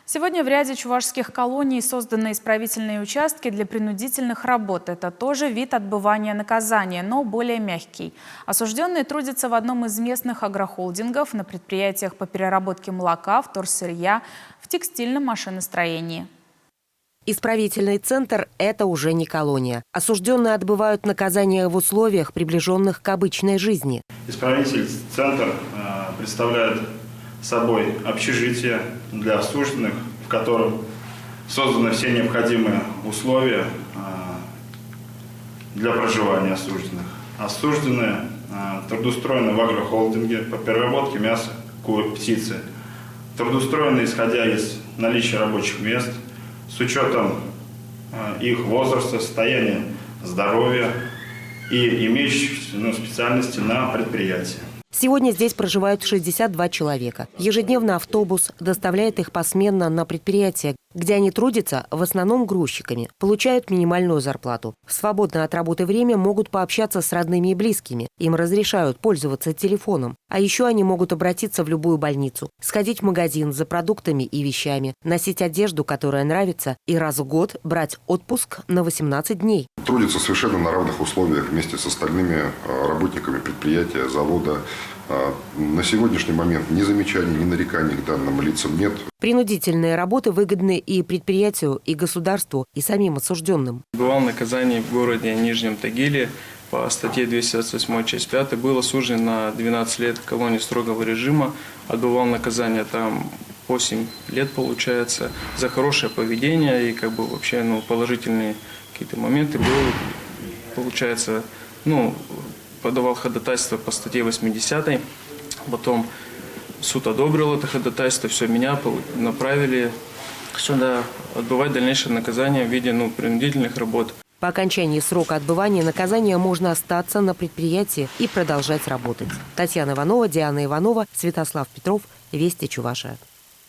Сегодня в ряде чувашских колоний созданы исправительные участки для принудительных работ. Это тоже вид отбывания наказания, но более мягкий. Осужденные трудятся в одном из местных агрохолдингов, на предприятиях по переработке молока, вторсырья, в текстильном машиностроении. Исправительный центр – это уже не колония. Осужденные отбывают наказание в условиях, приближенных к обычной жизни. Исправительный центр представляет собой общежитие для осужденных, в котором созданы все необходимые условия для проживания осужденных. Осужденные трудоустроены в агрохолдинге по переработке мяса, птицы. Трудоустроены, исходя из наличия рабочих мест, с учетом их возраста, состояния здоровья и имеющихся специальности на предприятии. Сегодня здесь проживают 62 человека. Ежедневно автобус доставляет их посменно на предприятие, где они трудятся в основном грузчиками, получают минимальную зарплату. В свободное от работы время могут пообщаться с родными и близкими. Им разрешают пользоваться телефоном. А еще они могут обратиться в любую больницу, сходить в магазин за продуктами и вещами, носить одежду, которая нравится, и раз в год брать отпуск на 18 дней. Трудятся совершенно на равных условиях вместе с остальными работниками предприятия, завода. На сегодняшний момент ни замечаний, ни нареканий к данным лицам нет. Принудительные работы выгодны и предприятию, и государству, и самим осужденным. Отбывал наказание в городе Нижнем Тагиле по статье 228, часть 5. Был осужден на 12 лет в колонии строгого режима. Отбывал наказание там 8 лет, получается, за хорошее поведение и вообще положительные какие-то моменты. Был, получается, подавал ходатайство по статье 80. Потом суд одобрил это ходатайство, все, меня направили сюда отбывать дальнейшее наказание в виде принудительных работ. По окончании срока отбывания наказания можно остаться на предприятии и продолжать работать. Татьяна Иванова, Диана Иванова, Святослав Петров, Вести Чувашия.